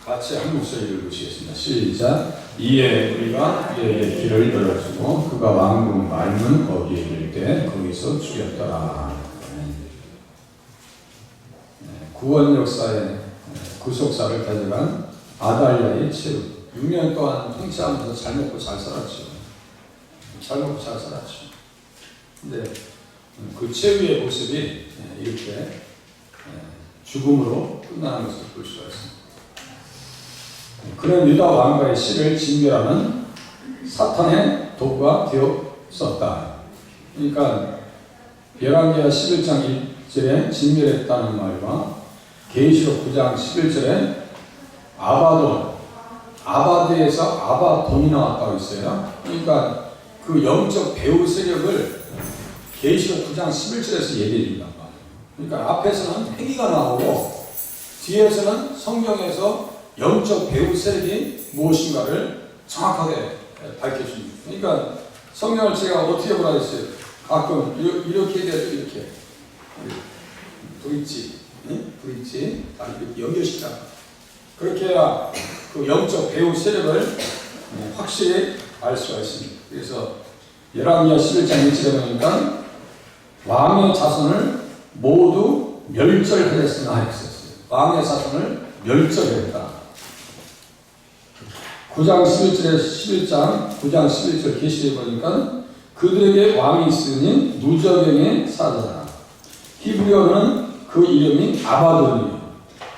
같이 한 목소리 읽으시겠습니다. 시작. 이에 우리가 그에게 길을 열어주고 그가 왕궁 말문 거기에 이를 때 거기서 죽였더라. 구원 역사의 구속사를 가져간 아달랴의 최후. 6년 동안 통치하면서 잘 먹고 잘 살았죠. 잘 먹고 잘 살았죠. 근데 그 최후의 모습이 이렇게 죽음으로 끝나는 것을 볼 수가 있습니다. 그런 유다 왕가의 씨를 징별하는 사탄의 도구가 되었었다. 그러니까 열왕기하 11장 1절에 징별했다는 말과 계시록 9장 11절에 아바드에서 아바돈이 나왔다고 있어요. 그러니까 그 영적 배후 세력을 계시록 9장 11절에서 얘기해 준단 말이에요. 그러니까 앞에서는 행위가 나오고 뒤에서는 성경에서 영적 배후 세력이 무엇인가를 정확하게 밝혀줍니다. 그러니까 성경을 제가 어떻게 보라 했어요? 가끔 이렇게 해도 이렇게 브릿지 다 이렇게 연결시켜. 그렇게 해야 그 영적 배후 세력을 확실히 알 수가 있습니다. 그래서 열왕기하 11장 1절에 보니까 왕의 자손을 모두 멸절하였으나 했었어요. 왕의 자손을 멸절했다. 9장 11절 계시에 보니까 그들에게 왕이 있으니 무저갱의 사자라. 히브리어는 그 이름이 아바돈이에요.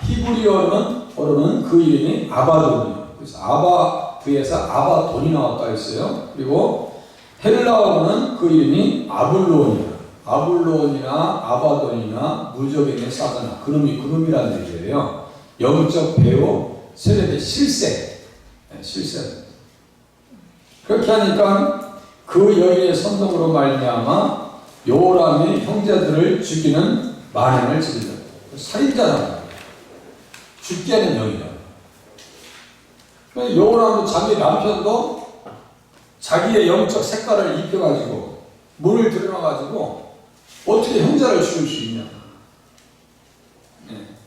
히브리어로는 그 이름이 아바돈이에요. 그래서 아바드에서 아바돈이 나왔다 했어요. 그리고 헬라어로는 그 이름이 아블론이에요. 아블론이나 아바돈이나 무저갱의 사자나 그놈이라는 얘기예요. 영적 배후 세력의 실세. 그렇게 하니까 그 여인의 선동으로 말미암아 요람이 형제들을 죽이는 만행을 저질렀다. 살인자라고 죽게 하는 영이다. 요람도 자기 남편도 자기의 영적 색깔을 입혀가지고 문을 드러나가지고 어떻게 형제를 죽일 수 있냐.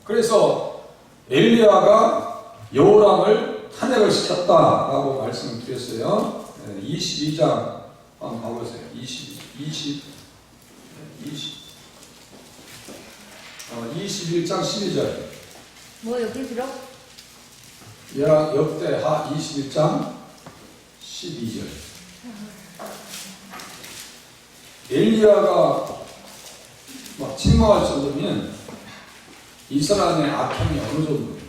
그래서 엘리야가 요람을 탄핵을 시켰다라고 말씀을 드렸어요. 22장 한번 봐보세요. 21장 12절. 뭐 여기 들어? 역대하 21장 12절. 엘리야가 막 책망할 정도면 이스라엘의 악행이 어느 정도.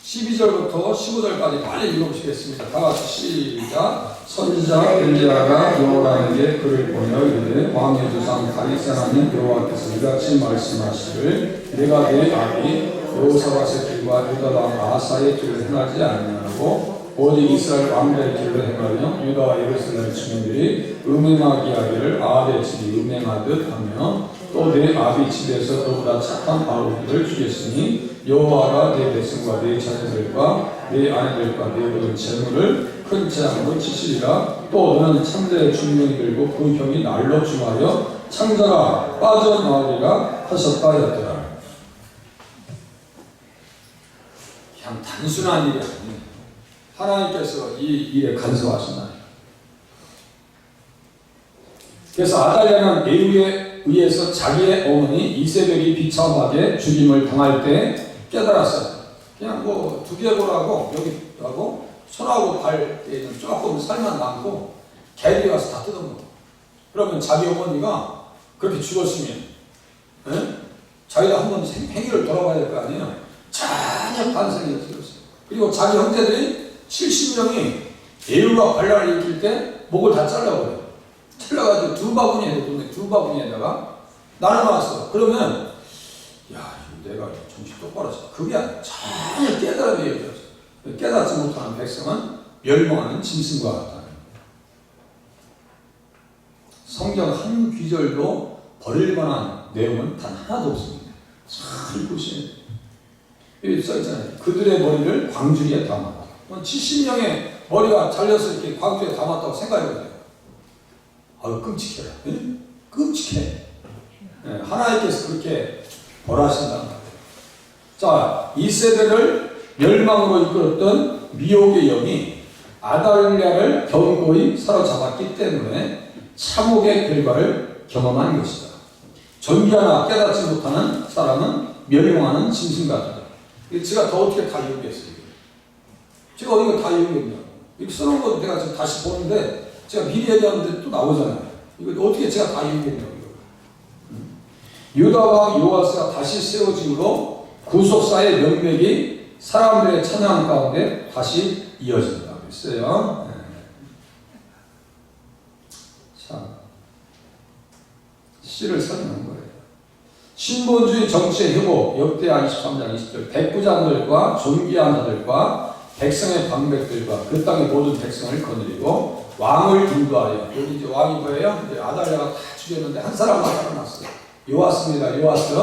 12절부터 15절까지 빨리 읽어보시겠습니다. 다 같이 시작. 선지자 엘리야가 여호와에게 글을 보내어 이르되 왕의 조상 다윗 사람인 여호와께서 이같이 말씀하시기를 내가 내 아비 여호사밧의 길과 유다 왕 아하스의 길을 행하지 아니하고 오직 이스라엘 왕들의 길을 행하며 유다와 예루살렘 주민들이 음행하게 하기를 아합의 집이 음행하듯 하며 또 내 아비 집에서 너보다 착한 아우들을 주겠으니 여호와가 내 백성과 내 자녀들과 내 아내들과 내 모든 재물을 큰 재앙으로 치시리라. 또 너는 창자의 중명이 들고 그 형이 날로 중하여 창자가 빠져나오리라 하셨다 하였더라. 그냥 단순한 일이 아니에요. 하나님께서 이 일에 간섭하신다. 그래서 아달랴는 예후에 의해서 자기의 어머니 이세벨이 비참하게 죽임을 당할 때 깨달았어요. 그냥 뭐 두개골하고 여기하고 손하고 발에 있는 조금 살만 남고 개들이 가서 다 뜯어먹어. 그러면 자기 어머니가 그렇게 죽었으면 자기가 한번 행위를 돌아봐야 될 거 아니에요. 전혀 반성이 없었어요. 그리고 자기 형제들이 70명이 예후가 반란을 일으킬 때 목을 다 잘라버려요. 잘라가지고 두 바구니에다가 나눠놨어. 그러면 야 내가 정신 똑바로 쳐. 그게 전혀 깨달음이 없었어. 깨닫지 못하는 백성은 멸망하는 짐승과 같다. 성경 한 귀절도 버릴 만한 내용은 단 하나도 없습니다. 잘 보시면 여기 써있잖아요. 그들의 머리를 광주리에 담았다. 70명의 머리가 잘려서 이렇게 광주리에 담았다고 생각해보세요. 아유 끔찍해라. 끔찍해. 하나님께서 그렇게 벌하신단 말이에요. 자, 이 세대를 멸망으로 이끌었던 미혹의 영이 아달랴를 견고히 사로잡았기 때문에 참혹의 결과를 경험한 것이다. 존귀하나 깨닫지 못하는 사람은 멸망하는 짐승 같다. 제가 더 어떻게 다 이용했어요. 제가 이거 다 이용했냐고. 이렇게 써놓은 것도 내가 지금 다시 보는데 제가 미리 얘기하는데 또 나오잖아요. 이거 어떻게 제가 다 이용했냐고. 유다와 요아스가 다시 세워짐으로 구속사의 명맥이 사람들의 찬양 가운데 다시 이어진다고 했어요. 참, 시를 설명한 거예요. 신본주의 정치의 회복, 역대하 23장 20절, 백부장들과 존귀한 자들과 백성의 방백들과 그 땅의 모든 백성을 거느리고 왕을 인도하여, 여기 이제 왕이 뭐예요? 이제 아달랴가 다 죽였는데 한 사람만 살아났어요. 요아스입니다. 요아스,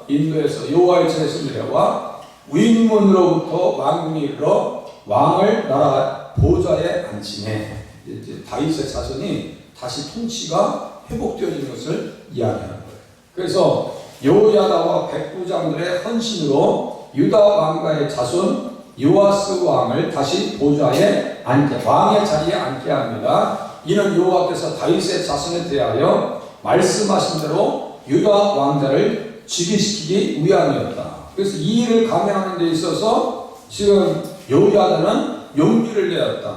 인도에서 여호와의 전에서 내려와 윗문으로부터 왕궁이 이르러 왕을 나라 보좌에 앉히네. 이제 다윗의 자손이 다시 통치가 회복되어지는 것을 이야기하는 거예요. 그래서 여호야다와 백부장들의 헌신으로 유다 왕가의 자손 요아스 왕을 다시 보좌에 앉게, 왕의 자리에 앉게 합니다. 이는 여호와께서 다윗의 자손에 대하여 말씀하신 대로 유다 왕자를 즉위시키기 위함이었다. 그래서 이 일을 감행하는 데 있어서 지금 여호야다는 용기를 내었다.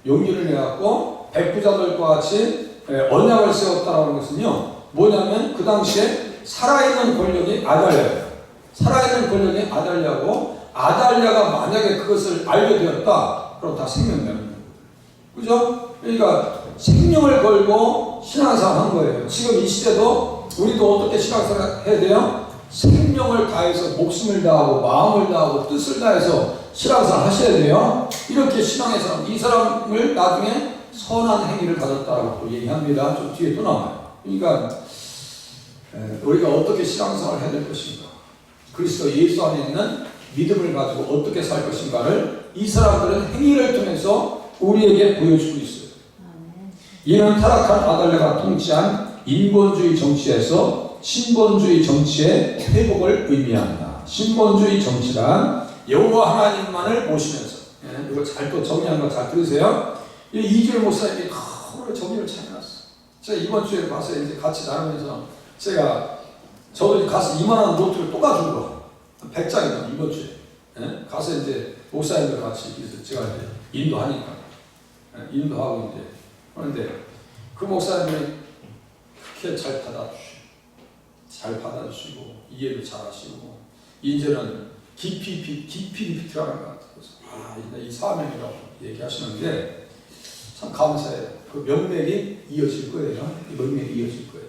용기를 내었고 백부장들과 같이 언약을 세웠다라는 것은요, 뭐냐면 그 당시에 살아있는 권력이 아달랴예요. 살아있는 권력이 아달랴고, 아달랴가 만약에 그것을 알게 되었다, 그럼 다 생명되는 거예요. 그죠? 그러니까 생명을 걸고 신앙생활 한 거예요. 지금 이 시대도 우리도 어떻게 신앙생활 해야 돼요? 생명을 다해서 목숨을 다하고 마음을 다하고 뜻을 다해서 신앙생활 하셔야 돼요. 이렇게 신앙의 사람, 이 사람을 나중에 선한 행위를 가졌다라고 또 얘기합니다. 좀 뒤에 또 나와요. 그러니까 우리가 어떻게 신앙생활을 해야 될 것인가, 그리스도 예수 안에 있는 믿음을 가지고 어떻게 살 것인가를 이 사람들은 행위를 통해서 우리에게 보여주고 있어요. 이는 타락한 아달랴가 통치한 인본주의 정치에서 신본주의 정치의 회복을 의미합니다. 신본주의 정치란 여호와 하나님만을 모시면서, 이거 잘 또 정리한 거 잘 들으세요. 이주일 목사님이 오늘 정리를 잘 해놨어. 제가 이번 주에 가서 이제 같이 나누면서 저도 가서 이만한 노트를 또 가지고 와. 100장이다, 이번 주에. 가서 이제 목사님들 같이 제가 이제 인도하니까. 인도하고 이제. 그런데 그 목사님이 그렇게 잘 받아주시고, 이해도 잘 하시고, 이제는 깊이 들어가는 것 같아서, 이 사명이라고 얘기하시는데, 참 감사해요. 그 명맥이 이어질 거예요. 이 명맥이 이어질 거예요.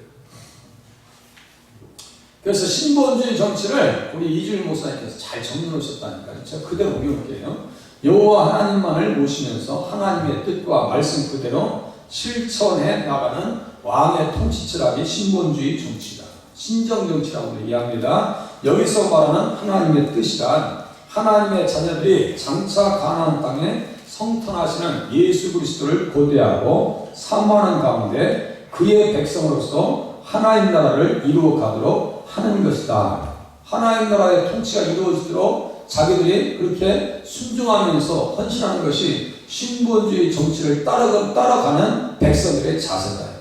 그래서 신본주의 정치를 우리 이주일 목사님께서 잘 정리하셨다니까요. 제가 그대로 옮겨볼게요. 여호와 하나님만을 모시면서 하나님의 뜻과 말씀 그대로 실천해 나가는 왕의 통치철학이 신본주의 정치다. 신정정치라고 이야기합니다. 여기서 말하는 하나님의 뜻이란 하나님의 자녀들이 장차 가나안 땅에 성탄하시는 예수 그리스도를 고대하고 사모하는 가운데 그의 백성으로서 하나님 나라를 이루어 가도록 하는 것이다. 하나님 나라의 통치가 이루어지도록 자기들이 그렇게 순종하면서 헌신하는 것이 신본주의 정치를 따라가는 백성들의 자세다.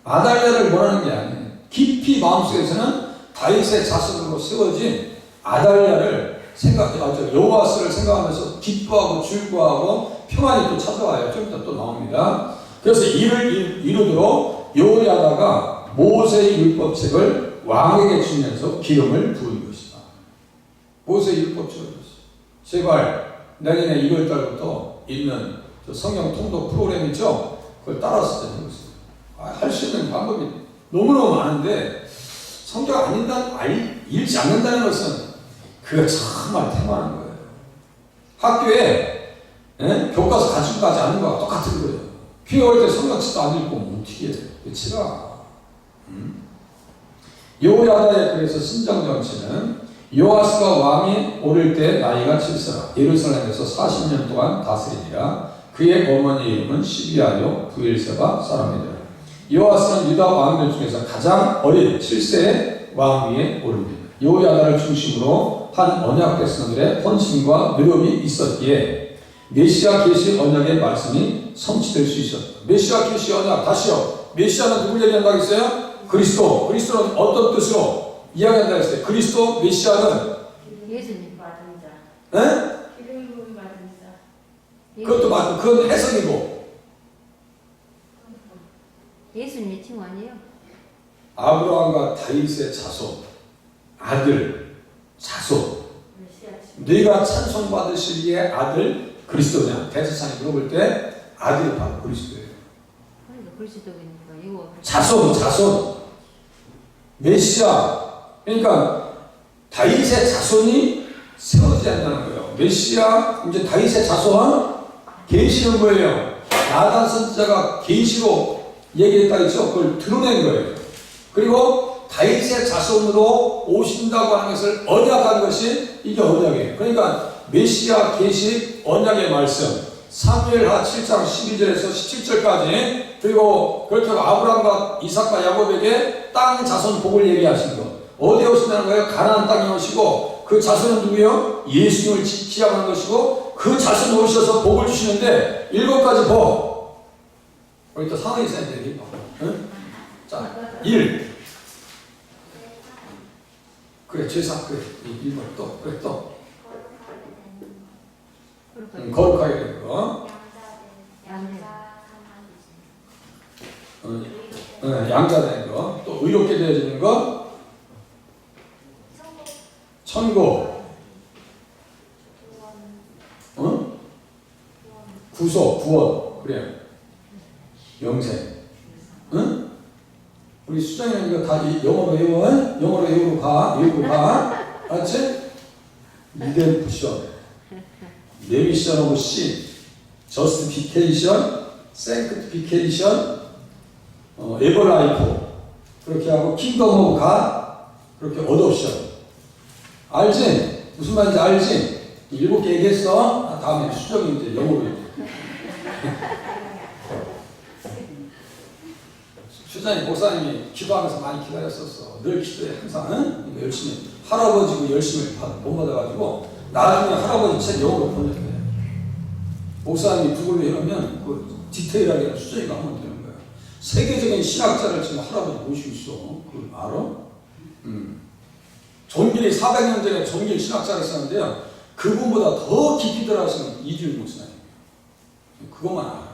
아달랴를 원하는 게 아니에요. 깊이 마음속에서는 다윗의 자손으로 세워진 아달랴를 여호와스를 생각하면서 기뻐하고 즐거워하고 평안이 또 찾아와요. 좀 이따 또 나옵니다. 그래서 이를 이루도록 여호야다가 모세의 율법책을 왕에게 주면서 기름을 부은 것이다. 모세의 율법책을 줬어요. 제발 내년에 1월달부터 있는 성경 통독 프로그램 있죠? 그걸 따라서 해보세요. 할 수 있는 방법이 너무너무 많은데 성경 읽지 않는다는 것은 그거 정말 태만한 거예요. 학교에 교과서 가지고 가지 않는 거와 똑같은 거예요. 교회 올 때 성경 치도 안 읽고 어떻게 해요? 치라. 여호야다의 그래서 신정정치는 요아스가 왕이 오를 때 나이가 7세라 예루살렘에서 40년 동안 다스리니라. 그의 어머니 이름은 시비아요 부엘세바 사람이더라. 요아스는 유다 왕들 중에서 가장 어린 7세의 왕 위에 오릅니다. 여호야다를 중심으로 한 언약 백성들의 헌신과 노력이 있었기에 메시아 계시 언약의 말씀이 성취될 수 있었다. 메시아 계시 언약, 다시요. 메시아는 누굴 얘기한다고 했어요? 그리스도. 그리스도는 어떤 뜻으로 이야기한다고 했어요? 그리스도, 메시아는 예수님. 받은 자. 네? 기름 부음 받은 자. 그것도 맞고 그건 해석이고 예수님의 친구 아니에요? 아브라함과 다윗의 자손, 아들, 자손 메시아 친. 네가 찬송받으실 이의 아들 그리스도냐? 대제사장이 물어볼 때 아들이 바로 그리스도예요. 그러니까 그리스도니까 이거 자손 메시아. 그러니까 다윗의 자손이 세워지지 않는다는 거예요. 메시아, 이제 다윗의 자손 계시는 거예요. 나단 선지자가 계시로 얘기했다 했죠. 그걸 드러낸 거예요. 그리고 다윗의 자손으로 오신다고 하는 것을 언약한 것이 이게 언약이에요. 그러니까 메시아 계시 언약의 말씀 사무엘하 7장 12절에서 17절까지 그리고 그렇게 하고 아브라함과 이삭과 야곱에게 땅 자손 복을 얘기하신 것 어디에 오신다는 거예요? 가나안 땅에 오시고 그 자손은 누구예요? 예수님을 지향하는 것이고 그 자손이 오셔서 복을 주시는데 7가지 복 우리 또 상황이 있어야 되겠죠. 응? 자, 1 그래 제사 그래 1번 또 그래 또 거룩하게 되는 거 양자 되는 거 또 의롭게 되어지는 거 천국 구속 구원 그래요 영생 응? 우리 수정이는 이거 다 영어로 외워 영어로 외우고 가 알았지? 리덴프션 레미션 오브 신 저스티피케이션 생크티피케이션 에버라이프 그렇게 하고 킹덤 오브 갓 그렇게 어독션 알지? 무슨 말인지 알지? 7개 얘기했어 다음에 수정이 이제 영어로 수장님 목사님이 기도하면서 많이 기다렸었어. 늘 기도해 항상 응? 열심히 할아버지고 열심히 못 받아가지고 나중에 할아버지 책 영어로 번역해. 목사님이 누굴 이러면 그 디테일하게 수장이가 하면 되는 거야. 세계적인 신학자를 지금 할아버지 모시고 있어. 그걸 알아? 존길이 400년 전에 존길 신학자를 썼는데요. 그분보다 더 깊이 들어가시는 이주일 목사님. 그것만 알아.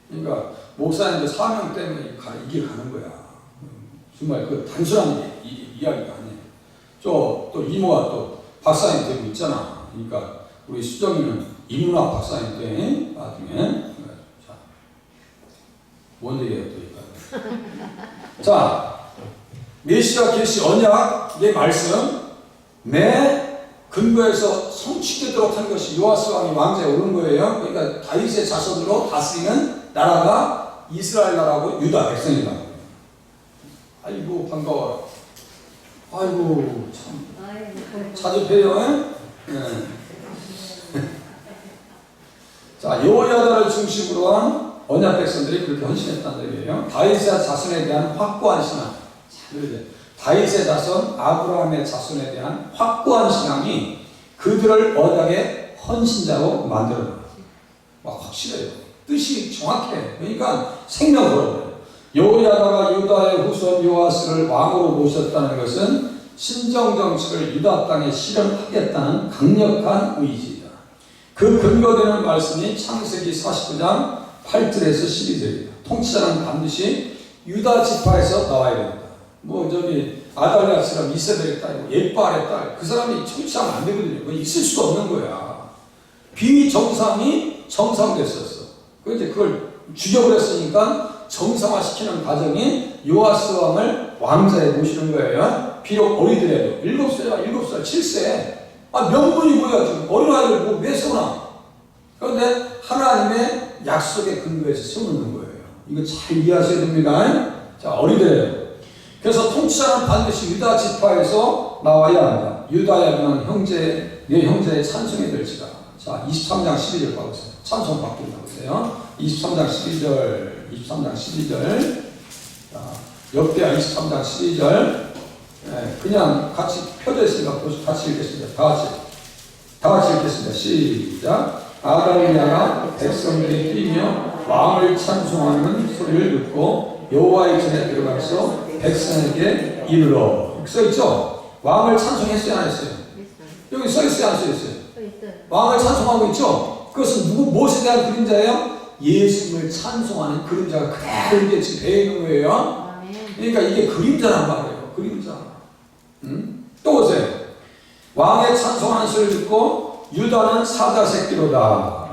그러니까 목사님들 사명 때문에 이게 가는 거야. 정말 그 단순한 이야기가 아니에요. 또 이모가 또 박사님 되고 있잖아. 그러니까 우리 수정이는 인문학 박사님 때 나중에 자 뭔 얘기예요 또 이거. 자 메시아 계시 언약의 말씀 내 근거에서 성취되도록 한 것이 요아스 왕이 왕자에 오른 거예요. 그러니까 다윗의 자손으로 다스리는 나라가 이스라엘 나라고 유다 백성이다. 아이고 반가워요. 아이고 참 자주 뵈요. 네. 자 여호야다를 중심으로 한 언약 백성들이 그렇게 헌신했다는 얘기예요. 다윗의 자손에 대한 확고한 신앙. 다윗의 자손, 아브라함의 자손에 대한 확고한 신앙이 그들을 언약의 헌신자로 만들어요. 막 확실해요. 뜻이 정확해. 그러니까 생명 걸어요. 여호야다가 유다의 후손 요아스를 왕으로 모셨다는 것은 신정 정책을 유다 땅에 실현하겠다는 강력한 의지이다. 그 근거되는 말씀이 창세기 49장 8절에서 12절입니다. 통치자는 반드시 유다 지파에서 나와야 됩니다. 뭐 저기 아달랴처럼 이세벨의 딸이고 예빠의 딸 그 사람이 통치하면 안 되거든요. 그거 있을 수도 없는 거야. 비정상이 정상됐었어. 그걸 죽여버렸으니까 정상화시키는 과정이 요아스 왕을 왕자에 모시는 거예요. 비록 어리더라도 7살, 7세. 명분이 뭐야 지금 어린아이를 왜 세우나? 그런데 하나님의 약속의 근거에서 세우는 거예요. 이거 잘 이해하셔야 됩니다. 자 어리더라도 그래서 통치자는 반드시 유다 지파에서 나와야 한다. 유다의 분은 내 형제의 찬송이 될지다. 자, 23장 12절 봐보세요. 찬송 바꾼다 보세요. 23장 12절. 자, 역대하 23장 12절. 그냥 같이 펴져 있으니까 같이 읽겠습니다. 다 같이 읽겠습니다. 시작. 아달랴가 백성들이 뛰며 왕을 찬송하는 소리를 듣고 여호와의 전에 들어가서 백성에게 이르러. 써있죠? 왕을 찬송했어요, 안 했어요? 여기 써있어요, 안 써있어요? 왕을 찬송하고 있죠? 그것은 무엇에 대한 그림자예요? 예수님을 찬송하는 그림자가 그대로 이게 지금 되어 있는 거예요. 그러니까 이게 그림자란 말이에요. 그림자. 또 보세요. 왕의 찬송하는 소리를 듣고 유다는 사자 새끼로다.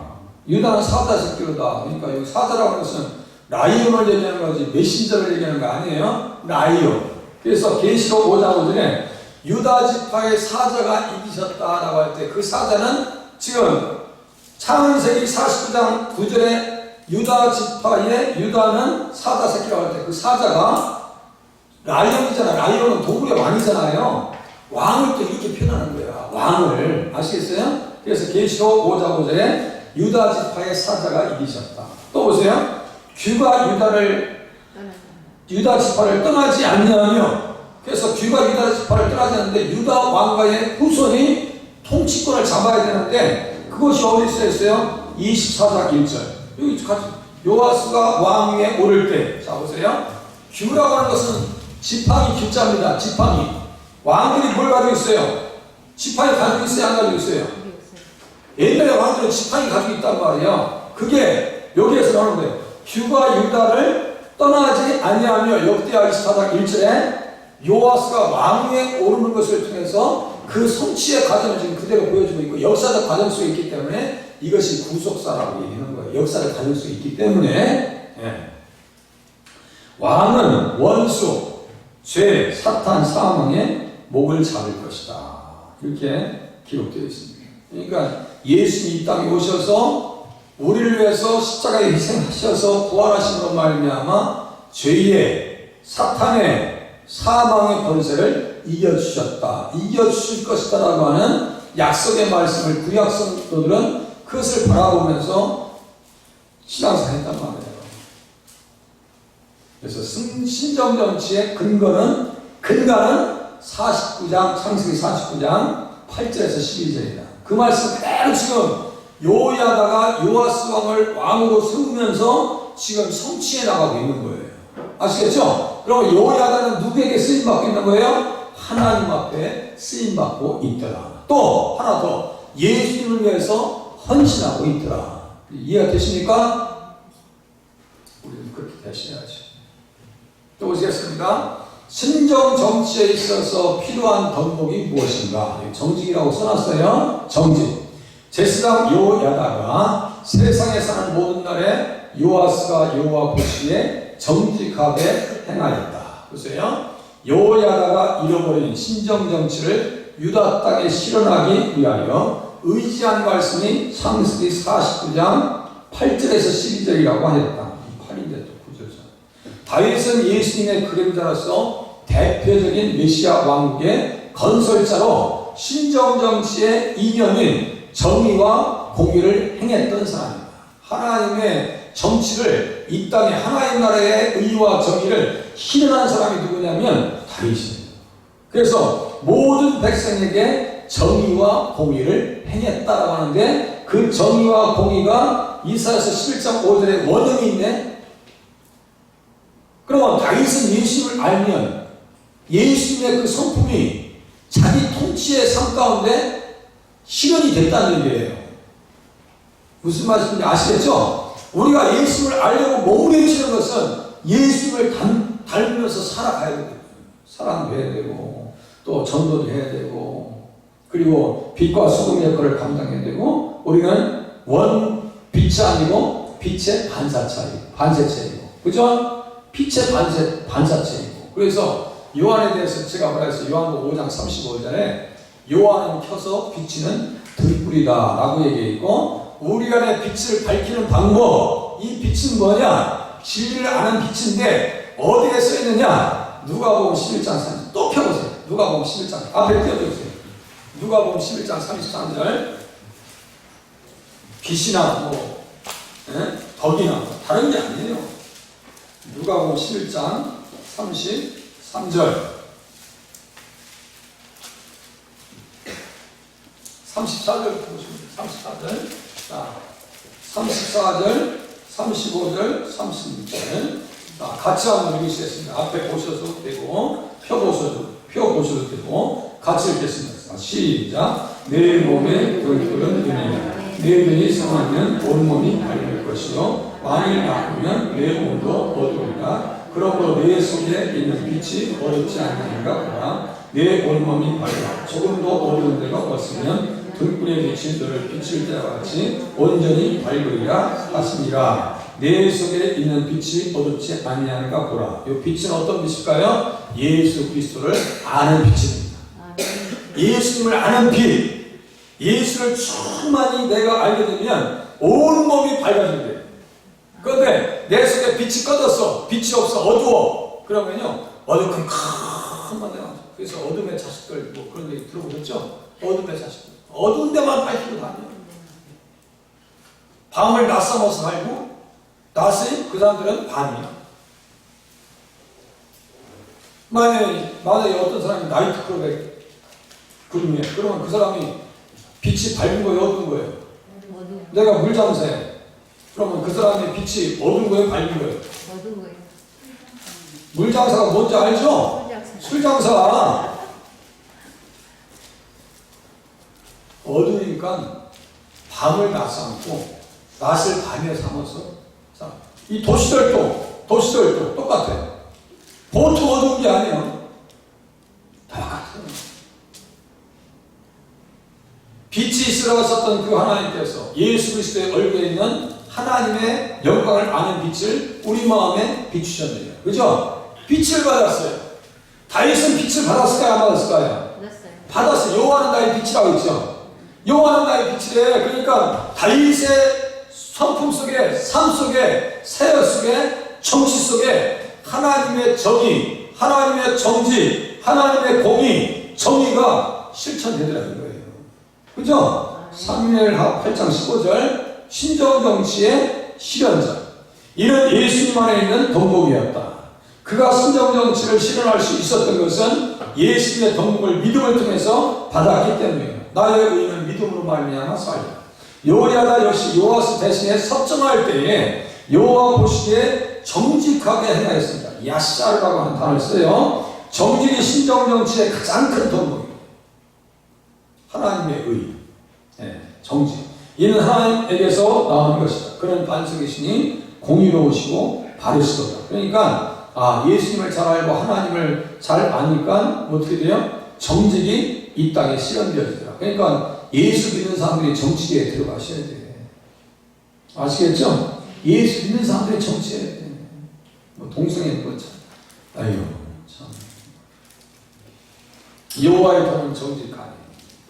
유다는 사자 새끼로다. 그러니까 여기 사자라고 하는 것은 라이온을 얘기하는 거지 메신저를 얘기하는 거 아니에요. 라이온. 그래서 계시록 5장 5절에 유다 지파의 사자가 이기셨다라고 할 때 그 사자는 지금 창세기 49장 9절에 유다 지파의 유다는 사자 새끼라고 할 때 그 사자가 라이온이잖아. 라이온은 동물의 왕이잖아요. 왕을 또 이렇게 표현하는 거야. 왕을. 아시겠어요? 그래서 계시록 5장 5절에 유다 지파의 사자가 이기셨다. 또 보세요. 귀가 유다 지파를 떠나지 않냐며. 그래서 귀가 유다 지파를 떠나지 않는데 유다 왕가의 후손이 통치권을 잡아야 되는데 그것이 어디 쓰였어요? 24장 1절. 여기 같이 요아스가 왕 위에 오를 때. 자 보세요. 귀라고 하는 것은 지팡이 귀자입니다. 지팡이. 왕들이 뭘 가지고 있어요? 지팡이 가지고 있어요? 안 가지고 있어요? 옛날에 왕들은 지팡이 가지고 있단 말이에요. 그게 여기에서 나오는 거예요. 귀가 유다를 떠나지 아니하며 역대하 24장 1절에 요아스가 왕 위에 오르는 것을 통해서 그 성취의 과정을 지금 그대로 보여주고 있고 역사적 과정 속에 있기 때문에 이것이 구속사라고 얘기하는 거예요. 역사적 과정 속에 있기 때문에 왕은 원수, 죄, 사탄, 사망의 목을 잡을 것이다. 이렇게 기록되어 있습니다. 그러니까 예수님이 이 땅에 오셔서 우리를 위해서 십자가에 희생하셔서 부활하심으로 말미암아 죄의, 사탄의, 사망의 권세를 이겨주셨다. 이겨주실 것이다 라고 하는 약속의 말씀을 구약 성도들은 그것을 바라보면서 신앙생활 했단 말이에요. 그래서 신정정치의 근거는 49장, 창세기 49장 8절에서 12절이다. 그 말씀 그대로 지금 요야다가 요아스 왕을 왕으로 세우면서 지금 성취해 나가고 있는 거예요. 아시겠죠? 그럼 요야다는 누구에게 쓰임받고 있는 거예요? 하나님 앞에 쓰임받고 있더라. 또 하나 더 예수님을 위해서 헌신하고 있더라. 이해가 되십니까? 우리는 그렇게 대신해야지. 또 보시겠습니다. 신정 정치에 있어서 필요한 덕목이 무엇인가? 정직이라고 써놨어요. 정직. 제4장 요야다가 세상에 사는 모든 날에 요아스가 여호와 보시기에 정직하게 행하였다. 보세요. 요야다가 잃어버린 신정 정치를 유다 땅에 실현하기 위하여 의지한 말씀이 창세기 49장 8절에서 12절이라고 하였다. 8인데 또 9절이죠. 다윗은 예수님의 그림자로서 대표적인 메시아 왕국의 건설자로 신정 정치의 이념인 정의와 공의를 행했던 사람입니다. 하나님의 정치를 이 땅에 하나님 나라의 의와 정의를 실현한 사람이 누구냐면 다윗입니다. 그래서 모든 백성에게 정의와 공의를 행했다라고 하는데 그 정의와 공의가 이사야서 11장 5절에 원형이 있네. 그러면 다윗은 예수님을 알면 예수님의 그 성품이 자기 통치의 삶 가운데 실현이 됐다는 얘기예요. 무슨 말씀인지 아시겠죠? 우리가 예수님을 알려고 몸부림치는 것은 예수님을 닮으면서 살아가야 되거든요. 사랑도 해야 되고 또 전도도 해야 되고 그리고 빛과 소금 역할을 감당해야 되고 우리는 원 빛이 아니고 빛의 반세체이고 그죠? 빛의 반사체이고 그래서 요한에 대해서 제가 말했어요. 요한복음 5장 35절에 요한은 켜서 비치는 등불이다 라고 얘기했고 우리 안에 빛을 밝히는 방법 이 빛은 뭐냐? 진리를 아는 빛인데 어디에 써있느냐? 누가복음 11장 30절 또 펴보세요. 누가복음 11장 앞에 띄워주세요. 누가복음 11장 33절 빛이나 덕이나 다른 게 아니에요. 누가복음 11장 33절 34절부터 보시면 돼요. 34절. 자, 34절, 35절, 36절. 자, 같이 한번 읽으시겠습니다. 앞에 보셔도 되고, 펴보셔도 되고, 같이 읽겠습니다. 자, 시작. 내 몸에 돌풀은 은혜야. 내 눈이 성하면 온 몸이 밝을 것이요. 만일 나쁘면 내 몸도 어두우리라. 그러므로 내 속에 있는 빛이 어둡지 않으니까 보라. 내 온몸이 밝아 조금도 어두운 데가 없으면 등불의 빛이 너를 비칠 때와 같이 온전히 밝으리라 하시니라. 내 속에 있는 빛이 어둡지 아니하는가 보라. 이 빛은 어떤 빛일까요? 예수 그리스도를 아는 빛입니다. 예수님을 아는 빛. 예수를 충만히 내가 알게 되면 온 몸이 밝아진대요. 그런데 내 속에 빛이 꺼졌어. 빛이 없어. 어두워. 그러면요 어두컴컴한 데가. 그래서 어둠의 자식들 뭐 그런 얘기 들어보셨죠? 어둠의 자식들. 어두운 데만 밝히고 다녀. 밤을 낮삼아서 살고 낮이 그 사람들은 밤이야. 만약에 어떤 사람이 나이트클럽에 그림이에요. 그러면 그 사람이 빛이 밝은 거예요? 어두운 거예요? 내가 물장사해. 그러면 그 사람의 빛이 어두운 거예요? 밝은 거예요? 어두운 거예요. 물장사가 뭔지 알죠? 술장사. 어두우니까 밤을 낮 삼고 낮을 밤에 삼아서. 자, 이 도시들도 똑같아요. 보통 어두운 게 아니에요. 똑같아요. 빛이 있으라고 썼던 그 하나님께서 예수 그리스도의 얼굴에 있는 하나님의 영광을 아는 빛을 우리 마음에 비추셨네요. 그죠? 빛을 받았어요. 다윗은 빛을 받았을까요? 안 받았을까요? 받았어요. 여호와는 나의 빛이라고 했죠. 여호와는 나의 빛이래. 그러니까 다윗의 성품 속에, 삶 속에, 세력 속에, 정치 속에 하나님의 정의, 하나님의 정지, 하나님의 공의, 정의가 실천되더라는 거예요. 그죠? 사무엘하 8장 15절 신정정치의 실현자. 이는 예수님 안에 있는 덕목이었다. 그가 신정정치를 실현할 수 있었던 것은 예수님의 덕목을 믿음을 통해서 받았기 때문이에요. 나의 의는 믿음으로 말미암아 살리라. 요리하다 역시 요아스 대신에 섭정할 때에 여호와 보시기에 정직하게 행하였습니다. 야샤르라고 하는 단어를 써요. 정직이 신정정치의 가장 큰 덕목입니다. 하나님의 의, 정직. 이는 하나님에게서 나오는 것이다. 그는 반석이시니 공의로우시고 바르시도다. 그러니까 예수님을 잘 알고 하나님을 잘 아니까 어떻게 돼요? 정직이 이 땅에 실현되어지더라. 그러니까 예수 믿는 사람들이 정치계에 들어가셔야 돼. 아시겠죠? 예수 믿는 사람들이 정치해야 돼. 뭐 동성애 그렇죠. 아유 참. 여호와의 도는 정직하니.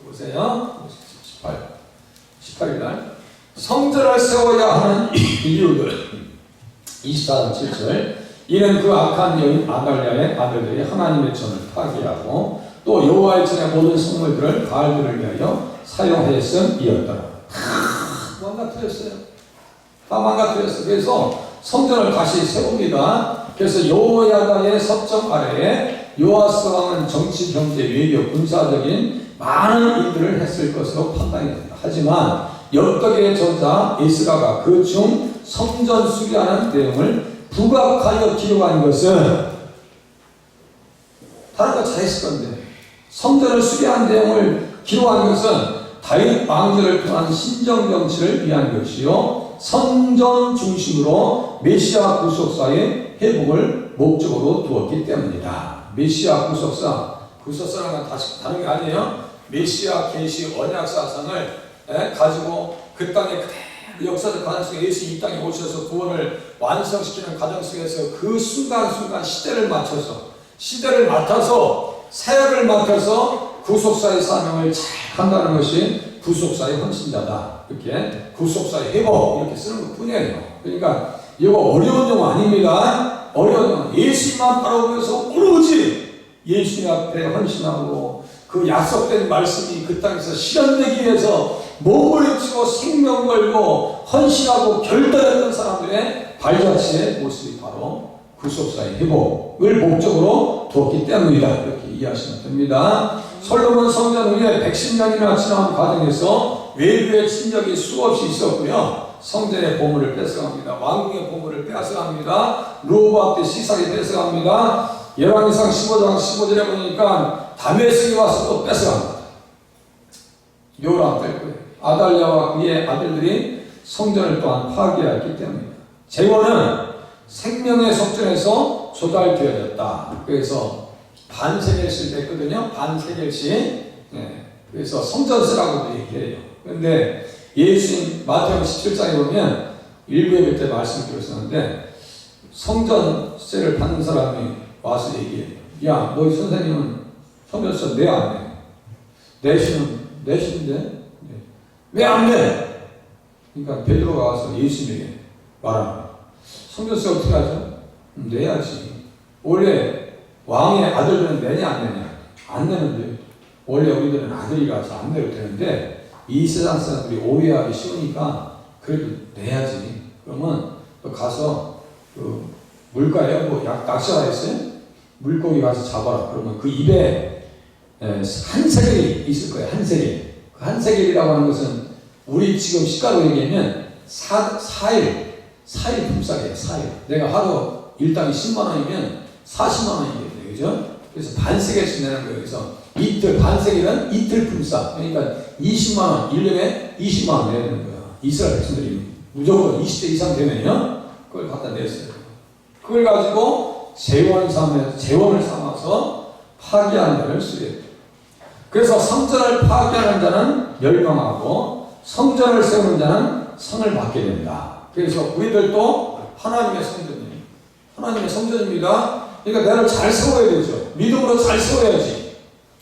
보세요. 18일 성전을 세워야 하는 이유들. 24장 7절. 이는 그 악한 여인 아달랴의 아들들이 하나님의 전을 파괴하고 또 여호와의 전의 모든 성물들을 바알들을 위하여 사용하였음이었더라. 다 망가뜨렸어요. 다 망가뜨렸어요. 그래서 성전을 다시 세웁니다. 그래서 여호야다의 섭정 아래에 요아스 왕은 정치, 경제, 외교, 군사적인 많은 일들을 했을 것으로 판단이 됩니다. 하지만 역덕의 저자 에스라가 그 중 성전 수리하는 내용을 부각하여 기록한 것은 다른 거 잘했을 건데 성전을 수리한 내용을 기록한 것은 다윗 왕조를 통한 신정정치를 위한 것이요 성전 중심으로 메시아 구속사의 회복을 목적으로 두었기 때문이다. 메시아 구속사라는 건 다른 게 아니에요. 메시아 계시 언약 사상을 가지고 그 땅에 그대로 역사적 과정 속에 예수 이 땅에 오셔서 구원을 완성시키는 과정 속에서 그 순간순간 시대를 맡아서 사역을 맡아서 구속사의 사명을 잘 한다는 것이 구속사의 헌신자다. 이렇게 구속사의 회복 이렇게 쓰는 것 뿐이에요. 그러니까 이거 어려운 용어 아닙니다. 어려운 용어. 예수님만 바라보면서 오로지 예수님 앞에 헌신하고 그 약속된 말씀이 그 땅에서 실현되기 위해서 몸을 입히고 생명 걸고 헌신하고 결단했던 사람들의 발자취의 모습이 바로 구속사의 회복을 목적으로 두었기 때문이다. 이렇게 이해하시면 됩니다. 솔로몬 성전 후에 110년이나 지난 과정에서 외부의 침략이 수없이 있었고요. 성전의 보물을 뺏어갑니다. 왕궁의 보물을 뺏어갑니다. 르호보암 때 시삭이 뺏어갑니다. 열왕기상 15장 15절에 보니까 다메섹이 와서 또 뺏어갑니다. 요람 뺏고요. 아달랴와 그의 아들들이 성전을 또한 파괴했기 때문입니다. 제원은 생명의 속전에서 조달되어졌다. 그래서 반세겔씩 됐거든요. 반세겔씩. 네. 그래서 성전세라고도 얘기해요. 그런데 예수님 마태복음 17장에 보면 일부에 때 말씀드렸었는데 성전세를 받는 사람이 와서 얘기해요. 야, 너희 선생님은 성전세 내 안 내? 내시는데 왜 안 내? 그러니까 베드로가 와서 예수님에게 말합니다. 성전세 어떻게 하죠? 내야지. 원래 왕의 아들들은 내냐 안 내냐? 안 내는데 원래 우리들은 아들이라서 안 내도 되는데 이 세상 사람들이 오해하기 쉬우니까 그래도 내야지. 그러면 또 가서 그 물가에 뭐 낚시가 있어요? 물고기 가서 잡아라. 그러면 그 입에 한 세겔이 있을 거예요. 한 세겔. 그 한 세겔이라고 하는 것은 우리 지금 시가로 얘기하면 4일 품삯이에요. 4일. 내가 하루 일당이 10만 원이면 40만 원이거든요. 그죠? 그래서 반세겔씩 내는 거예요. 그래서 이틀, 반세겔은 이틀 품삯. 그러니까 20만 원, 1년에 20만 원 내야 되는 거야. 이스라엘 백성들이 무조건 20대 이상 되면요. 그걸 갖다 냈어요. 그걸 가지고 재원을 삼아서 파괴하는 자를 쓰여요. 그래서 성전을 파괴하는 자는 멸망하고 성전을 세우는 자는 상을 받게 된다. 그래서 우리들도 하나님의 성전이에요. 하나님의 성전입니다. 그러니까 나를 잘 세워야 되죠. 믿음으로 잘 세워야지.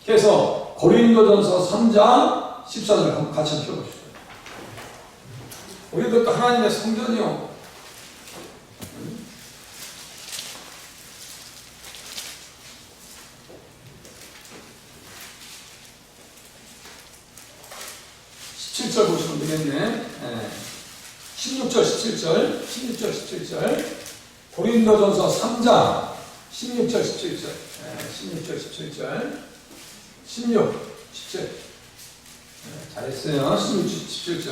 그래서 고린도전서 3장 14절을 한번 같이 펴봅시다. 우리들도 하나님의 성전이요. 17절 보시면 되겠네. 16절, 17절. 고린도전서 3장 16절, 17절. 16, 17. 잘했어요. 16, 17절.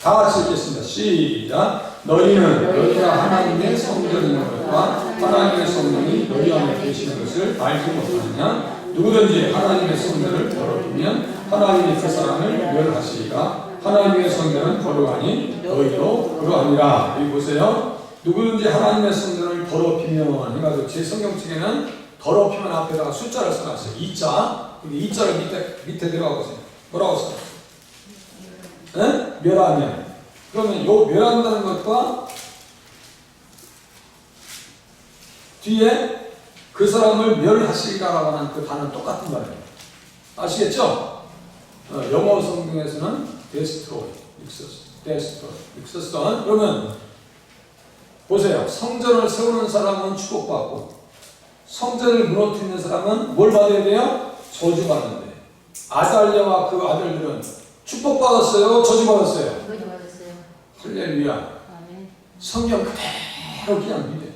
다 같이 읽겠습니다. 시작. 너희가 하나님의 성전이라는 것과 하나님의 성령이 너희 안에 계시는 것을 알지 못하느냐? 누구든지 하나님의 성전을 더럽히면 하나님이 그 사람을 멸하시리라. 하나님의 성전은 거룩하니 너희도 그러하니라. 여기 보세요. 누구든지 하나님의 성전을 더럽히면 해가지고 제 성경책에는 더럽히면 앞에다가 숫자를 써놨어요. 2자. 근데 2자를 밑에 들어가 보세요. 뭐라고 써놨어요? 네? 멸하면. 그러면 요 멸한다는 것과 뒤에 그 사람을 멸하시리라고 하는 그 단어는 똑같은 말이에요. 아시겠죠? 영어 성경에서는 destroy, destroy. 그러면 보세요. 성전을 세우는 사람은 축복받고 성전을 무너뜨리는 사람은 뭘 받아야 돼요? 저주받는데. 아달랴와 그 아들들은 축복받았어요? 저주받았어요? 저주받았어요. 할렐루야. 아멘. 성경 그대로 그냥 믿어요.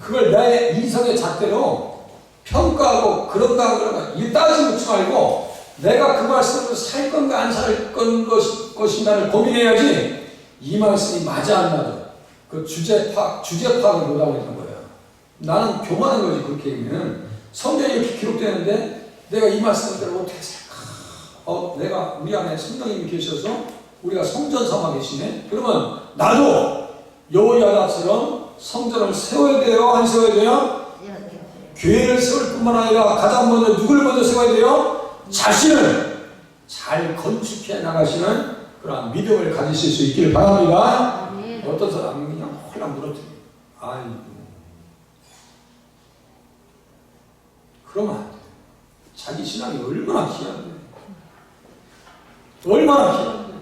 그걸 나의 이성의 잣대로 평가하고 그런가 이 따지고 묻지 말고 내가 그 말씀으로 살 건가 안 살 것인가를 고민해야지 이 말씀이 맞아 안 맞아. 그 주제 파악을 못하고 있는 거야. 나는 교만한 거지. 그렇게 얘기하면 성경이 이렇게 기록되는데 내가 이 말씀대로 어떻게 살까? 내가 우리 안에 성령님이 계셔서 우리가 성전 삼아 계시네. 그러면 나도 여호야다처럼 성전을 세워야 돼요? 안 세워야 돼요? 교회를 세울 뿐만 아니라 가장 먼저 누구를 먼저 세워야 돼요? 자신을 잘 건축해 나가시는 그런 믿음을 가지실 수 있기를 바랍니다. 아멘. 어떤 사람은 그냥 홀랑 무너뜨려. 아이고. 그러면 안 돼. 자기 신앙이 얼마나 귀한데. 얼마나 귀한데.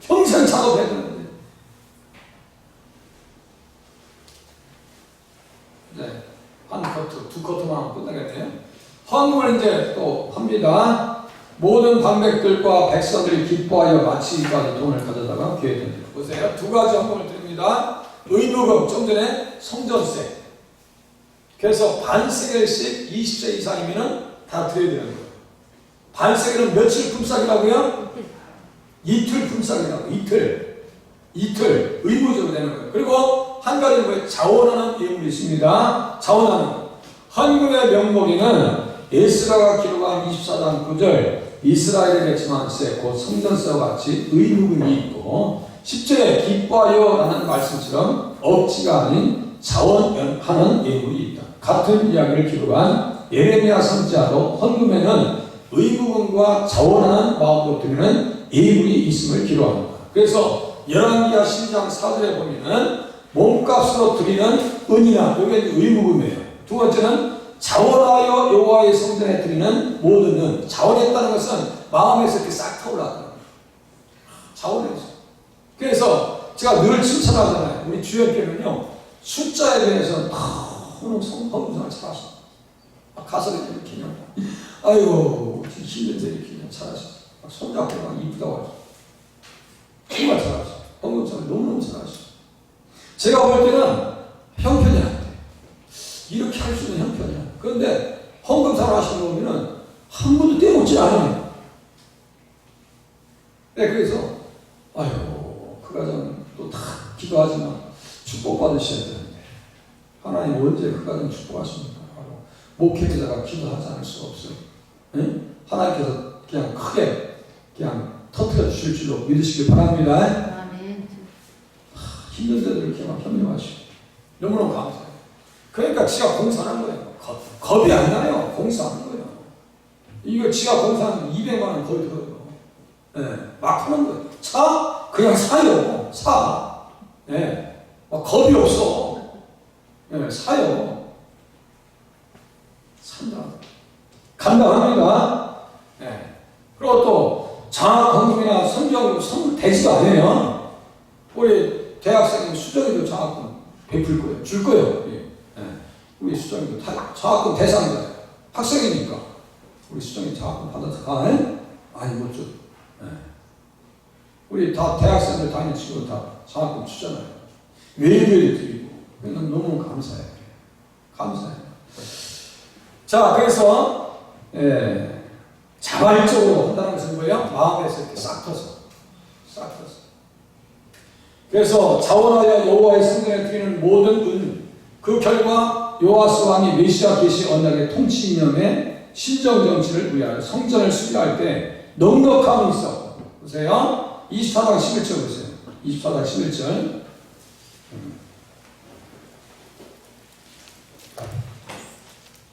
평생 작업해야 되는데. 네. 한 커트, 두 커트만 하면 끝나겠네요. 헌금을 이제 또 합니다. 모든 방백들과 백성들이 기뻐하여 마치기까지 돈을 가져다가 귀에 던지고. 보세요. 두 가지 헌금을 드립니다. 의무금, 좀 전에 성전세. 그래서 반세겔씩 20세 이상이면 다 드려야 되는 거예요. 반세겔은 며칠 품삯이라고요? 이틀 품삯이라고. 이틀 의무적으로 되는 거예요. 그리고 한 가지는 뭐예요? 자원하는 예물이 있습니다. 자원하는 거. 헌금의 명목에는 에스라가 기록한 24장 9절 이스라엘의 배치만세 곧 성전세와 같이 의무금이 있고 10절에 기뻐하여 라는 말씀처럼 억지가 아닌 자원하는 예물이 있다. 같은 이야기를 기록한 예레미야 선지자도 헌금에는 의무금과 자원하는 마음으로 드리는 예물이 있음을 기록합니다. 그래서 열왕기하 12장 4절에 보면은 몸값으로 드리는 은이나 이게 의무금이에요. 두 번째는 자원하여 여호와의 성전에 드리는 모든 은. 자원했다는 것은 마음에서 이렇게 싹 타올랐다는 거예요. 자원했어. 그래서 제가 늘 칭찬하잖아요. 우리 주연께는요 숫자에 대해서 너무 헌금상을 잘하셔. 가서 이렇게 그냥 아이고 힘든데 이렇게 그냥 잘하셔. 손잡고 막 이쁘다고 하죠. 정말 잘하셔. 헌금상을 너무너무 잘하셔. 제가 볼 때는 형편이 안 돼. 이렇게 할 수 있는 형편이야. 그런데 헌금상을 하시는 거 보면은 한 번도 떼먹지 않아요. 네, 그래서 아유 그 가정 또 다 기도하지만 축복받으셔야 되는데 하나님 언제 그 가정 축복하십니까? 목회자가 기도하지 않을 수가 없어요. 네? 하나님께서 그냥 크게 그냥 터뜨려 주실 줄로 믿으시길 바랍니다. 아멘. 힘든 데도 이렇게 막 협력하시고 너무너무 감사해요. 그러니까 지가 공사하는 거예요. 겁이 안 나요. 공사하는 거예요. 이거 지가 공사하면 200만 원 거의 들어요. 네, 막 하는 거예요. 사? 그냥 사요. 사. 네, 막 겁이 없어. 네, 사요. 산다. 감당합니다. 네. 그리고 또 장학헌금이나 성경 되지도 않아요. 우리 대학생이 수정이도 장학금 베풀 거예요. 줄 거예요. 예. 네. 우리 수정이도 다 장학금 대상자예요. 학생이니까 우리 수정이 장학금 받아서 가. 아니 못 줘. 네. 우리 다 대학생들 다니는 친구들 다 장학금 주잖아요. 매일매일 드리고 그냥 너무 감사해요. 감사해요. 자, 그래서 자발적으로 한다는 것은 뭐예요? 마음에서 이렇게 싹 터서. 그래서 자원하여 여호와의 성전에 드리는 모든 은, 그 결과 요아스 왕이 메시아 계시 언약의 통치 이념의 신정 정치를 위하여 성전을 수비할 때 넉넉함이 있어. 보세요. 24장 11절 보세요. 24장 11절.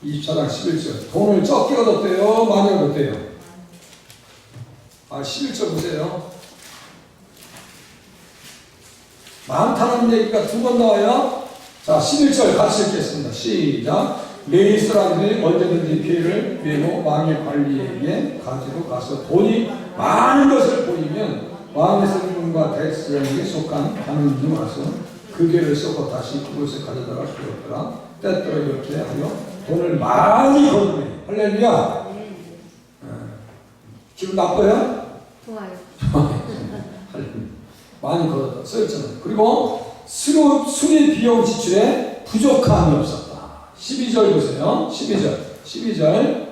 24장 11절. 돈을 적게 얻었대요? 많이 얻었대요? 11절 보세요. 많다는 얘기가 두 번 나와요. 자, 11절 같이 읽겠습니다. 시작. 레위 사람들이 언제든지 피해를 메모 왕의 관리에게 가지고 가서 돈이 많은 것을 보이면 왕의 성문과 대스령에게 속한 하느님이 와서 그 개를 썩어 다시 그곳에 가져다가 주었더라. 때때로 이렇게 하여 돈을 많이 거두네. 할렐루야. 기분 나빠요? 좋아요. 많이 걸었다. 써있잖아요. 그리고 수리 비용 지출에 부족함이 없었다. 12절 보세요. 12절.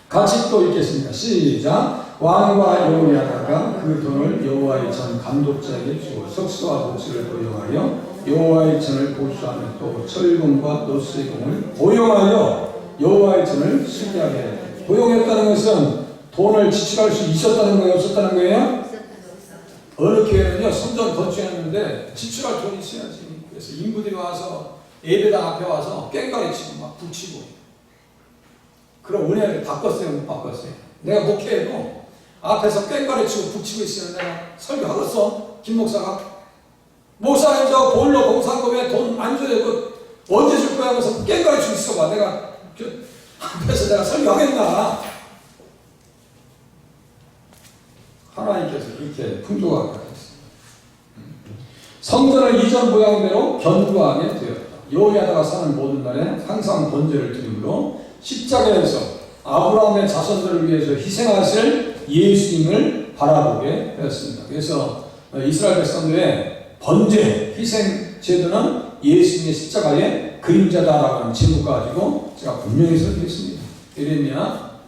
같이 또 읽겠습니다. 시작. 왕과 여호야다가 그 돈을 여호와의 전 감독자에게 주어 석수와 목수를 고용하여 여호와의 전을 보수하며 또 철공과 노수공을 고용하여 여호와의 전을 수리하게 했다. 고용했다는 것은 돈을 지출할 수 있었다는 거예요? 없었다는 거예요? 어느 교회는요 성전 건축했는데 지출할 돈이 있어야지. 그래서 인부들이 와서 예배당 앞에 와서 깽가리 치고 막 북치고. 그럼 은혜를 바꿨어요? 못 바꿨어요? 내가 목회해도 앞에서 깽가리 치고 북치고 있으면 내가 설교하겠어? 김 목사가 목사님 저 보일러 공사금에 돈 안 줘야 되고 언제 줄 거야? 하면서 깽가리 치고 있어봐. 내가 앞에서 내가 설교하겠나? 하나님께서 그렇게 풍조하게 하셨습니다. 성전을 이전 모양대로 견고하게 되었다. 여호야다가 사는 모든 날에 항상 번제를 드림으로 십자가에서 아브라함의 자손들을 위해서 희생하실 예수님을 바라보게 되었습니다. 그래서 이스라엘 백성들의 번제, 희생 제도는 예수님의 십자가의 그림자다라고 하는 제목 가지고 제가 분명히 설명했습니다. 예레미야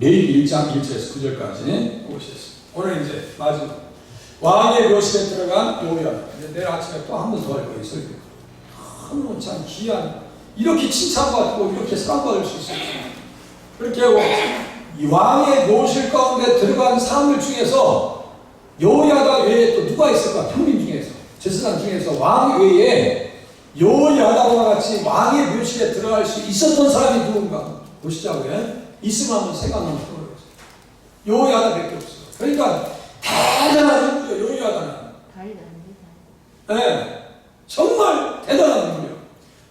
레위기 1장 1절에서 9절까지 보시겠습니다. 오늘 이제 마지막 왕의 묘실에 들어간 요야다. 내일 아침에 또 한 번 더 할 거예요. 설교. 너무 참 귀한, 이렇게 칭찬받고 이렇게 사랑받을 수 있어요. 그렇게 하고 이 왕의 묘실 가운데 들어간 사람들 중에서 요야다 외에 또 누가 있을까? 평민 중에서, 제사장 중에서 왕 외에 요야다와 같이 왕의 묘실에 들어갈 수 있었던 사람이 누군가 보시자고요. 있으면 한번 생각 한번 해보세요. 요야다밖에 없어요. 그러니까 대단한 인물이에요. 요야다는. 다리가 안 네, 정말 대단한 인물이에요.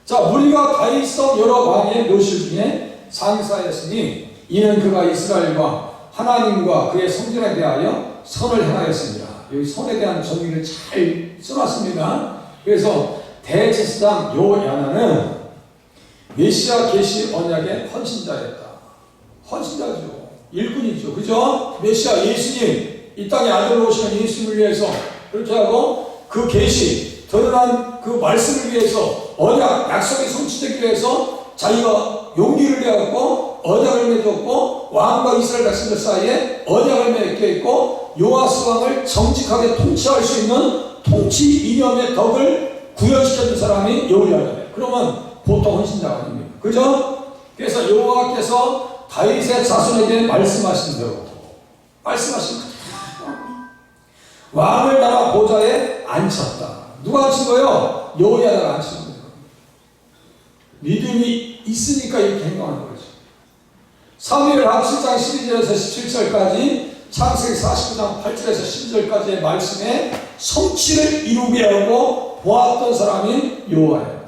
자, 우리가 다윗성 여러 왕의 묘실 중에 상사였으니 이는 그가 이스라엘과 하나님과 그의 성전에 대하여 선을 행하였습니다. 여기 선에 대한 정의를 잘 써놨습니다. 그래서 대제사장 요야나는 메시아 계시 언약의 헌신자였다. 헌신자죠. 일꾼이죠. 그죠? 메시아 예수님, 이 땅에 아들로 오시는 예수님을 위해서 그렇게 하고 그 계시, 드러난 그 말씀을 위해서 언약, 약속이 성취되기 위해서 자기가 용기를 내었고 언약을 맺었고 왕과 이스라엘 백성들 사이에 언약을 맺게 했고 요아스 왕을 정직하게 통치할 수 있는 통치 이념의 덕을 구현시켰던 사람이 요야다예요. 그러면 보통 헌신자가 아닙니다. 그죠? 그래서 여호와께서 다윗의 자손에게 말씀하신 대로 말씀하신 대로 왕을 나라 보좌에 앉혔다. 누가 앉힌 거예요? 여호야다가 앉힌 거예요. 믿음이 있으니까 이렇게 행동하는 거죠. 사무엘하 7장 12절에서 17절까지, 창세기 49장 8절에서 12절까지의 말씀에 성취를 이루게 하고 보았던 사람이 여호와예요.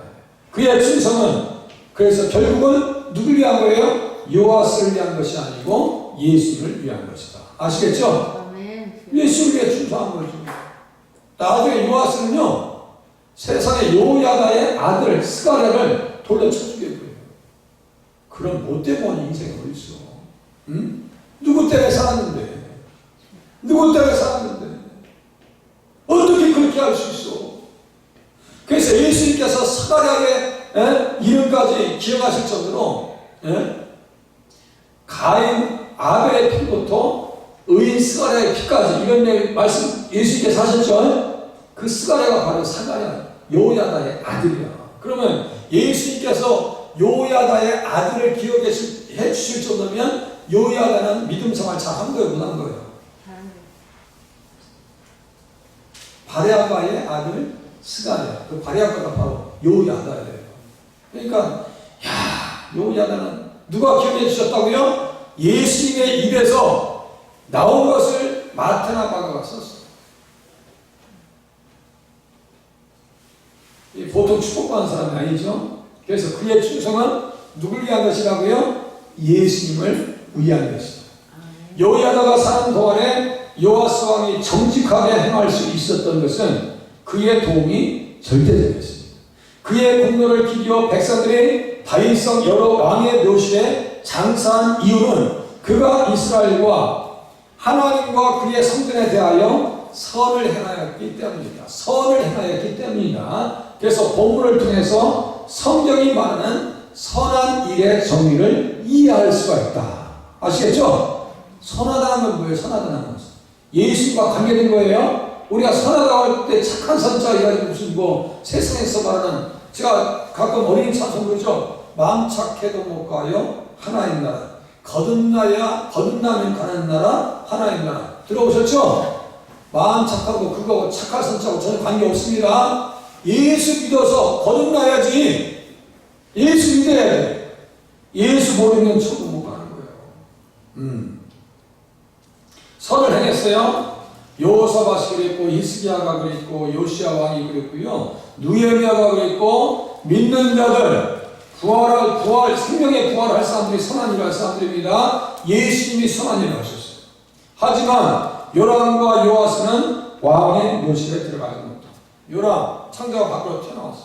그의 충성은 그래서 결국은 누굴 위한 거예요? 요아스를 위한 것이 아니고 예수를 위한 것이다. 아시겠죠? 아멘. 예수를 위해 충성한 거죠. 나중에 요아스는요, 세상의 요야다의 아들 스가랴를 돌려쳐주게 돼요. 그런 못돼 보는 인생이 어디 있어? 응? 누구 때문에 살았는데? 누구 때문에 살았는데? 어떻게 그렇게 할 수 있어? 그래서 예수님께서 스가랴의 이름까지 기억하실 정도로 가인 아벨의 피부터 의인 스가랴의 피까지 이런 말씀 예수님께서 하셨죠? 그 스가랴가 바로 스가랴 요야다의 아들이야. 그러면 예수님께서 요야다의 아들을 기억해 주실 정도면 요야다는 믿음 생활 잘한 거예요, 못한 거예요? 바레아바의 아들 스가랴. 그 바레아바가 바로 요야다예요. 그러니까 요야다는 누가 기억해 주셨다고요? 예수님의 입에서 나온 것을 마태나 마가가 썼어요. 보통 축복받은 사람이 아니죠. 그래서 그의 충성은 누굴 위한 것이라고요? 예수님을 위한 것이다. 요야다가 사는 동안에 요아스 왕이 정직하게 행할 수 있었던 것은 그의 도움이 절대적이었습니다. 그의 공로를 기리어 백성들이 다윗성 여러 왕의 묘실에 장사한 이유는 그가 이스라엘과 하나님과 그의 성전에 대하여 선을 행하였기 때문입니다. 선을 행하였기 때문이다. 그래서 본문을 통해서 성경이 말하는 선한 일의 정의를 이해할 수가 있다. 아시겠죠? 선하다는 건 뭐예요? 선하다는 건 예수님과 관계된 거예요. 우리가 선하다고 할 때 착한 선자 이라지 무슨 뭐 세상에서 말하는, 제가 가끔 어린이 찬송 부르죠. 마음 착해도 못 가요 하나님 나라, 거듭나면 가는 나라 하나님 나라. 들어보셨죠? 마음 착하고 그거 착할 선자하고 전혀 관계없습니다. 예수 믿어서 거듭나야지. 예수 믿어야 돼. 예수 모르면 천국 못 가는 거예요. 선을 행했어요. 여호사밧이 그랬고, 히스기야가 그랬고, 요시야 왕이 그랬고요, 느헤미야가 그랬고, 믿는 자들 생명의 부활할 사람들이 선한 일을 할 사람들입니다. 예수님이 선한 일을 하셨어요. 하지만 요람과 요아스는 왕의 묘실에 들어가지 못합니다. 요람 창자가 밖으로 튀어나왔어.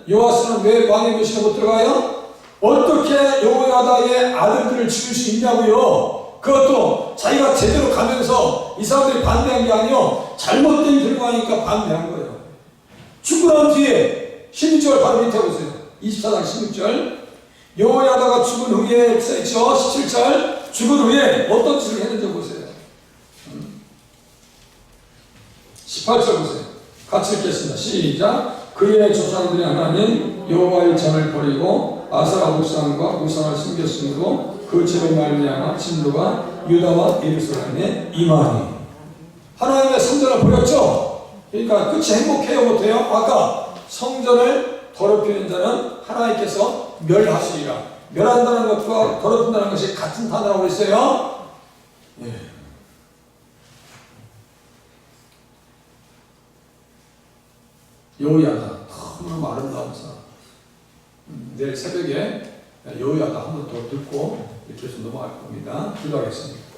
요아스는 왜 왕의 묘실에 못 들어가요? 어떻게 요야다의 아들들을 죽일 수 있냐고요? 그것도 자기가 제대로 가면서 이 사람들이 반대한 게 아니요, 잘못된 결과니까 반대한 거예요. 죽고 난 뒤에 16절 바로 밑에 보세요. 24장 16절. 여호야다가 죽은 후에 써있죠. 17절. 죽은 후에 어떤 짓을 했는지 보세요. 18절 보세요. 같이 읽겠습니다. 시작. 그의 조상들이 하나님 여호와의 전을 버리고 아세라 우상과 우상을 숨겼으므로 그 죄로 말미암아 진노가 유다와 예루살렘에 임하니. 하나님의 성전을 버렸죠. 그러니까 끝이 행복해요, 못해요? 아까 성전을 더럽히는 자는 하나님께서 멸하시리라. 멸한다는 것과 더럽힌다는 것이 같은 단어라고 했어요. 예. 여호야다 너무 아름다운 사람. 내일 새벽에 여호야다 한 번 더 듣고 이렇게 해서 넘어갈 겁니다. 기도하겠습니다.